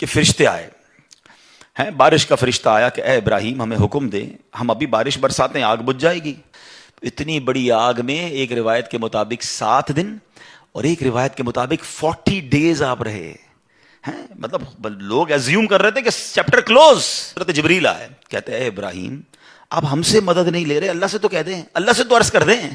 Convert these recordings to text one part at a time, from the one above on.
کہ فرشتے آئے ہیں، بارش کا فرشتہ آیا کہ اے ابراہیم ہمیں حکم دے، ہم ابھی بارش برساتے ہیں، آگ بجھ جائے گی۔ اتنی بڑی آگ میں ایک روایت کے مطابق 7 دن اور ایک روایت کے مطابق 40 ڈیز آپ رہے ہیں۔ مطلب لوگ ایزیوم کر رہے تھے کہ چیپٹر کلوز۔ حضرت جبریل آئے، کہتے ہیں اے ابراہیم آپ ہم سے مدد نہیں لے رہے، اللہ سے تو کہہ دیں، اللہ سے تو عرض کر دیں،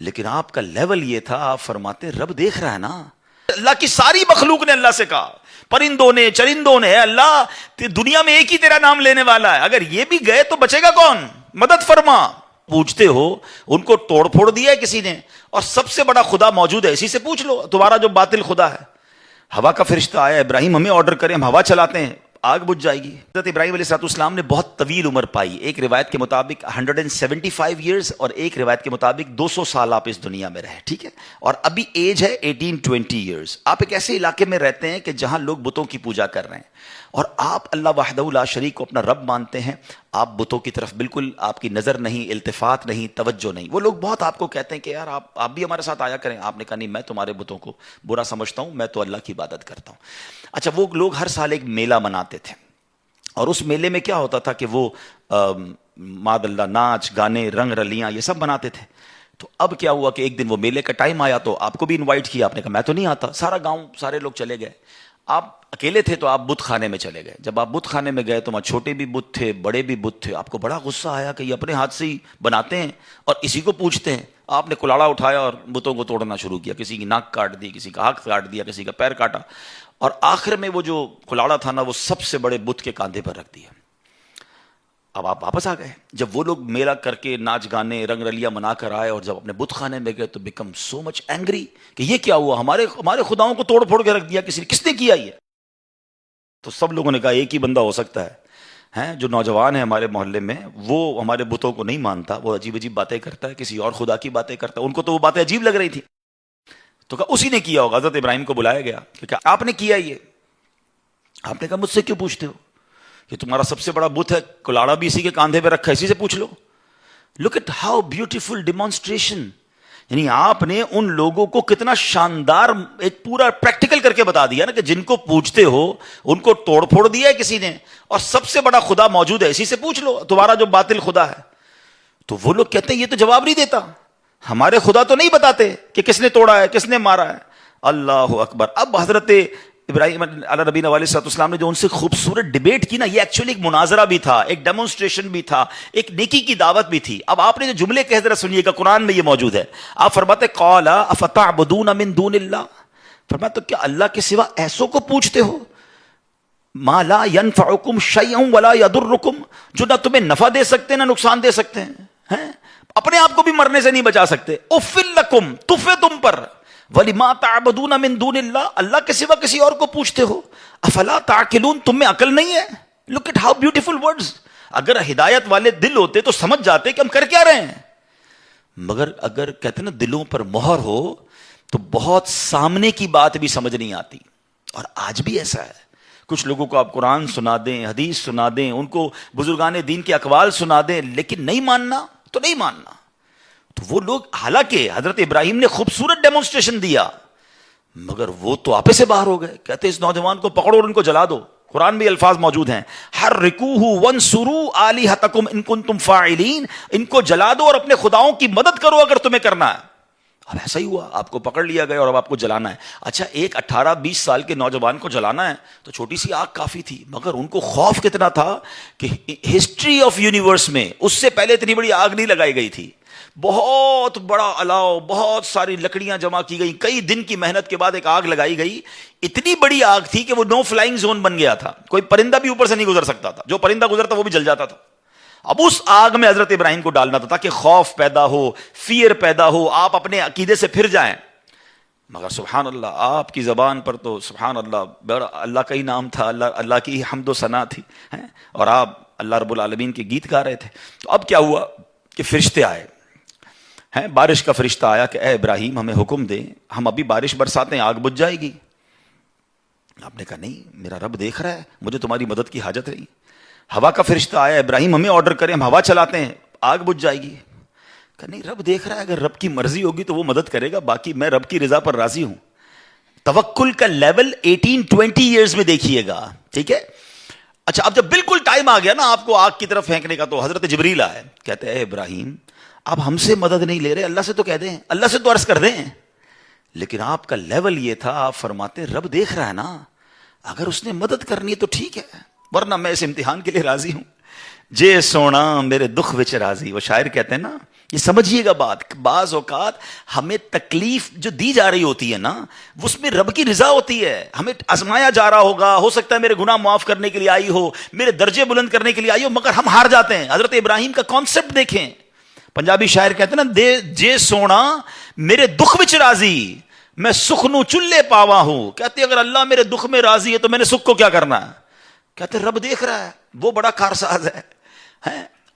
لیکن آپ کا لیول یہ تھا، آپ فرماتے رب دیکھ رہا ہے نا۔ اللہ کی ساری مخلوق نے اللہ سے کہا، پرندوں نے چرندوں نے، اللہ دنیا میں ایک ہی تیرا نام لینے والا ہے، اگر یہ بھی گئے تو بچے گا کون؟ مدد فرما۔ پوچھتے ہو ان کو توڑ پھوڑ دیا ہے کسی نے، اور سب سے بڑا خدا موجود ہے، اسی سے پوچھ لو تمہارا جو باطل خدا ہے۔ ہوا کا فرشتہ آیا، ابراہیم ہمیں آرڈر کریں، ہم ہوا چلاتے ہیں، آگ بجھ جائے گی۔ حضرت ابراہیم علیہ السلام نے بہت طویل عمر پائی، ایک روایت کے مطابق 175 ایئرز اور ایک روایت کے مطابق 200 سال آپ اس دنیا میں رہے، ٹھیک ہے، اور ابھی ایج ہے 18-20 ایئرز۔ آپ ایک ایسے علاقے میں رہتے ہیں کہ جہاں لوگ بتوں کی پوجا کر رہے ہیں، اور آپ اللہ وحدہ لا شریک کو اپنا رب مانتے ہیں، آپ بتوں کی طرف بالکل آپ کی نظر نہیں، التفات نہیں، توجہ نہیں۔ وہ لوگ بہت آپ کو کہتے ہیں کہ یار آپ بھی ہمارے ساتھ آیا کریں، آپ نے کہا نہیں میں تمہارے بتوں کو برا سمجھتا ہوں، میں تو اللہ کی عبادت کرتا ہوں۔ اچھا، وہ لوگ ہر سال ایک میلہ مناتے تھے، اور اس میلے میں کیا ہوتا تھا کہ وہ ماد اللہ ناچ گانے رنگ رلیاں یہ سب بناتے تھے۔ تو اب کیا ہوا کہ ایک دن وہ میلے کا ٹائم آیا تو آپ کو بھی انوائٹ کیا، آپ نے کہا میں تو نہیں آتا، سارا گاؤں سارے لوگ چلے گئے، آپ اکیلے تھے تو آپ بت خانے میں چلے گئے۔ جب آپ بت خانے میں گئے تو وہاں چھوٹے بھی بت تھے، بڑے بھی بت تھے، آپ کو بڑا غصہ آیا کہ یہ اپنے ہاتھ سے ہی بناتے ہیں اور اسی کو پوجتے ہیں۔ آپ نے کلاڑا اٹھایا اور بتوں کو توڑنا شروع کیا، کسی کی ناک کاٹ دی، کسی کا ہاتھ کاٹ دیا، کسی کا پیر کاٹا، اور آخر میں وہ جو کلاڑا تھا نا وہ سب سے بڑے بت کے کاندھے پر رکھ دیا۔ اب آپ واپس آ گئے، جب وہ لوگ میلہ کر کے ناچ گانے رنگ رلیاں منا کر آئے اور جب اپنے بت خانے میں گئے تو بیکم سو مچ اینگری کہ یہ کیا ہوا، ہمارے خداؤں کو توڑ پھوڑ کے رکھ دیا، کس نے کیا یہ؟ تو سب لوگوں نے کہا ایک ہی بندہ ہو سکتا ہے جو نوجوان ہے ہمارے محلے میں، وہ ہمارے بتوں کو نہیں مانتا، وہ عجیب عجیب باتیں کرتا ہے، کسی اور خدا کی باتیں کرتا ہے۔ ان کو تو وہ باتیں عجیب لگ رہی تھی، تو کہا اسی نے کیا ہوگا۔ حضرت ابراہیم کو بلایا گیا کہ آپ نے کیا یہ؟ آپ نے کہا مجھ سے کیوں پوچھتے ہو، کہ تمہارا سب سے بڑا بت ہے، کلاڑا بھی اسی کے کاندھے پہ رکھا ہے، اسی سے پوچھ لو۔ Look at how beautiful demonstration, یعنی آپ نے ان لوگوں کو کتنا شاندار ایک پورا پریکٹیکل کر کے بتا دیا نا کہ جن کو پوچھتے ہو ان کو توڑ پھوڑ دیا ہے کسی نے، اور سب سے بڑا خدا موجود ہے، اسی سے پوچھ لو تمہارا جو باطل خدا ہے۔ تو وہ لوگ کہتے ہیں یہ تو جواب نہیں دیتا، ہمارے خدا تو نہیں بتاتے کہ کس نے توڑا ہے کس نے مارا ہے۔ اللہ اکبر۔ اب حضرت ابراہیم علیہ نبینا علیہ السلام نے جو ان سے خوبصورت ڈیبیٹ کی نا، یہ ایکچولی ایک مناظرہ بھی تھا، ایک ڈیمونسٹریشن بھی تھا، ایک نیکی کی دعوت بھی تھی۔ اب آپ نے جو جملے کہہ ذرا سنیے گا، قرآن میں یہ موجود ہے۔ آپ فرماتے قال افتعبدون من دون اللہ، فرمایا تو کیا اللہ کے سوا ایسوں کو پوچھتے ہو، ما لا ينفعکم شیئا ولا یضرکم، جو نہ تمہیں نفع دے سکتے نہ نقصان دے سکتے ہیں، اپنے آپ کو بھی مرنے سے نہیں بچا سکتے۔ اف لکم، تف ہے تم پر، وَلِمَا تَعْبُدُونَ مِن دُونِ اللَّهِ، اللہ کے سوا کسی اور کو پوچھتے ہو۔ افلا تعقلون، تم میں عقل نہیں ہے؟ Look at how beautiful words. اگر ہدایت والے دل ہوتے تو سمجھ جاتے کہ ہم کر کیا رہے ہیں، مگر اگر کہتے ہیں نا دلوں پر مہر ہو تو بہت سامنے کی بات بھی سمجھ نہیں آتی، اور آج بھی ایسا ہے۔ کچھ لوگوں کو آپ قرآن سنا دیں، حدیث سنا دیں، ان کو بزرگان دین کے اقوال سنا دیں، لیکن نہیں ماننا تو نہیں ماننا۔ تو وہ لوگ، حالانکہ حضرت ابراہیم نے خوبصورت ڈیمونسٹریشن دیا، مگر وہ تو آپے سے باہر ہو گئے۔ کہتے اس نوجوان کو پکڑو اور ان کو جلا دو۔ قرآن میں الفاظ موجود ہیں، حرکوہ وانصروا آلہتکم ان کنتم فاعلین، ان کو جلا دو اور اپنے خداؤں کی مدد کرو اگر تمہیں کرنا ہے۔ اب ایسا ہی ہوا، آپ کو پکڑ لیا گیا اور اب آپ کو جلانا ہے۔ اچھا، ایک 18-20 سال کے نوجوان کو جلانا ہے تو چھوٹی سی آگ کافی تھی، مگر ان کو خوف کتنا تھا کہ ہسٹری آف یونیورس میں اس سے پہلے اتنی بڑی آگ نہیں لگائی گئی تھی۔ بہت بڑا الاؤ، بہت ساری لکڑیاں جمع کی گئی، کئی دن کی محنت کے بعد ایک آگ لگائی گئی۔ اتنی بڑی آگ تھی کہ وہ نو فلائنگ زون بن گیا تھا، کوئی پرندہ بھی اوپر سے نہیں گزر سکتا تھا، جو پرندہ گزرتا وہ بھی جل جاتا تھا۔ اب اس آگ میں حضرت ابراہیم کو ڈالنا تھا تاکہ خوف پیدا ہو، فیئر پیدا ہو، آپ اپنے عقیدے سے پھر جائیں۔ مگر سبحان اللہ، آپ کی زبان پر تو سبحان اللہ، اللہ کا ہی نام تھا، اللہ کی حمد و ثنا تھی، اور آپ اللہ رب العالمین کے گیت گا رہے تھے۔ تو اب کیا ہوا کہ فرشتے آئے ہیں، بارش کا فرشتہ آیا کہ اے ابراہیم ہمیں حکم دے، ہم ابھی بارش برساتے ہیں، آگ بجھ جائے گی۔ آپ نے کہا نہیں، میرا رب دیکھ رہا ہے، مجھے تمہاری مدد کی حاجت نہیں۔ ہوا کا فرشتہ آیا، ابراہیم ہمیں آرڈر کریں، ہم ہوا چلاتے ہیں، آگ بجھ جائے گی۔ کہ نہیں، رب دیکھ رہا ہے، اگر رب کی مرضی ہوگی تو وہ مدد کرے گا، باقی میں رب کی رضا پر راضی ہوں۔ توکل کا لیول 18-20 ایئرز میں دیکھیے گا. ٹھیک ہے. اچھا اب جب بالکل ٹائم آ گیا نا آپ کو آگ کی طرف پھینکنے کا, تو حضرت جبریل آئے, کہتے ہیں اے ابراہیم آپ ہم سے مدد نہیں لے رہے, اللہ سے تو کہہ دیں, اللہ سے تو عرض کر دیں. لیکن آپ کا لیول یہ تھا, آپ فرماتے رب دیکھ رہا ہے نا, اگر اس نے مدد کرنی ہے تو ٹھیک ہے, ورنہ میں اس امتحان کے لیے راضی ہوں. جے سونا میرے دکھ وچ راضی. وہ شاعر کہتے ہیں نا, یہ سمجھیے گا بات, بعض اوقات ہمیں تکلیف جو دی جا رہی ہوتی ہے نا, اس میں رب کی رضا ہوتی ہے. ہمیں آزمایا جا رہا ہوگا, ہو سکتا ہے میرے گناہ معاف کرنے کے لیے آئی ہو, میرے درجے بلند کرنے کے لیے آئی ہو, مگر ہم ہار جاتے ہیں. حضرت ابراہیم کا کانسیپٹ دیکھیں. پنجابی شاعر کہتے ہیں نا, جے سونا میرے دکھ وچ راضی, میں سکھ نو چلے پاوا ہوں. کہتے اگر اللہ میرے دکھ میں راضی ہے تو میں نے سکھ کو کیا کرنا ہے. کہتے رب دیکھ رہا ہے, وہ بڑا کارساز ہے.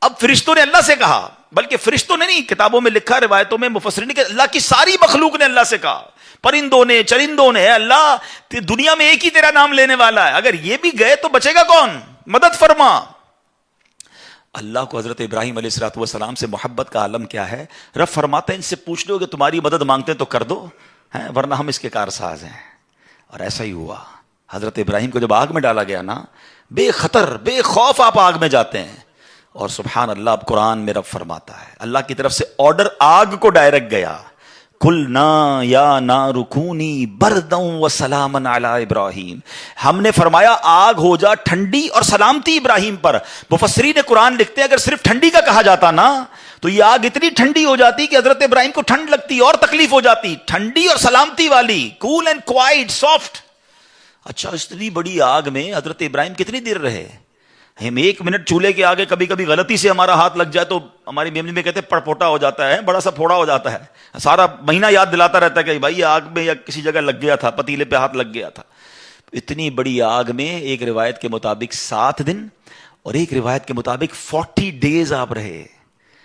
اب فرشتوں نے اللہ سے کہا, بلکہ فرشتوں نے نہیں, کتابوں میں لکھا, روایتوں میں مفسرین نے, اللہ کی ساری مخلوق نے اللہ سے کہا, پرندوں نے, چرندوں نے, اللہ دنیا میں ایک ہی تیرا نام لینے والا ہے, اگر یہ بھی گئے تو بچے گا کون, مدد فرما. اللہ کو حضرت ابراہیم علیہ الصلوۃ والسلام سے محبت کا عالم کیا ہے. رب فرماتے ہیں ان سے پوچھ لو کہ تمہاری مدد مانگتے ہیں تو کر دو, ورنہ ہم اس کے کارساز ہیں. اور ایسا ہی ہوا. حضرت ابراہیم کو جب آگ میں ڈالا گیا نا, بے خطر بے خوف آپ آگ میں جاتے ہیں. اور سبحان اللہ, اب قرآن میں رب فرماتا ہے, اللہ کی طرف سے آرڈر آگ کو ڈائریکٹ گیا, قلنا یا نار کونی بردا وسلاما علی ابراہیم. ہم نے فرمایا آگ ہو جا ٹھنڈی اور سلامتی ابراہیم پر. مفسرین قرآن لکھتے ہیں اگر صرف ٹھنڈی کا کہا جاتا نا تو یہ آگ اتنی ٹھنڈی ہو جاتی کہ حضرت ابراہیم کو ٹھنڈ لگتی اور تکلیف ہو جاتی. ٹھنڈی اور سلامتی والی, کول اینڈ کوائٹ, سافٹ. اچھا اتنی بڑی آگ میں حضرت ابراہیم کتنی دیر رہے. ہم 1 منٹ چولہے کے آگے کبھی کبھی غلطی سے ہمارا ہاتھ لگ جائے تو ہماری میموری میں کہتے ہیں پڑپوٹا ہو جاتا ہے, بڑا سا پھوڑا ہو جاتا ہے. سارا مہینہ یاد دلاتا رہتا ہے کہ بھائی آگ میں یا کسی جگہ لگ گیا تھا, پتیلے پہ ہاتھ لگ گیا تھا. اتنی بڑی آگ میں ایک روایت کے مطابق 7 دن اور ایک روایت کے مطابق 40 ڈیز آپ رہے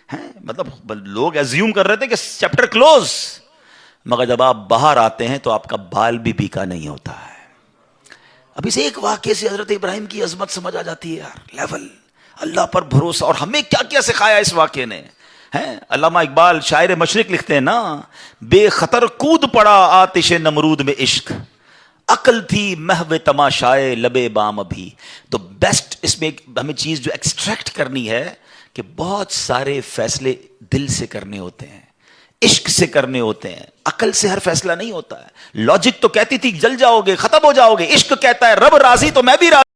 ہیں. مطلب لوگ ایزیوم کر رہے تھے کہ چیپٹر کلوز, مگر جب آپ باہر آتے ہیں تو آپ کا بال بھی بیکا نہیں ہوتا ہے. اب اس ایک واقعے سے حضرت ابراہیم کی عظمت سمجھ آ جاتی ہے یار, لیول, اللہ پر بھروسہ. اور ہمیں کیا کیا سکھایا اس واقعے نے. علامہ اقبال شاعر مشرق لکھتے ہیں نا, بے خطر کود پڑا آتش نمرود میں عشق, عقل تھی محو تماشائے لبے بام ابھی. تو بیسٹ اس میں ہمیں چیز جو ایکسٹریکٹ کرنی ہے کہ بہت سارے فیصلے دل سے کرنے ہوتے ہیں, عشق سے کرنے ہوتے ہیں. عقل سے ہر فیصلہ نہیں ہوتا ہے. لاجک تو کہتی تھی جل جاؤ گے, ختم ہو جاؤ گے. عشق کہتا ہے رب راضی تو میں بھی راضی.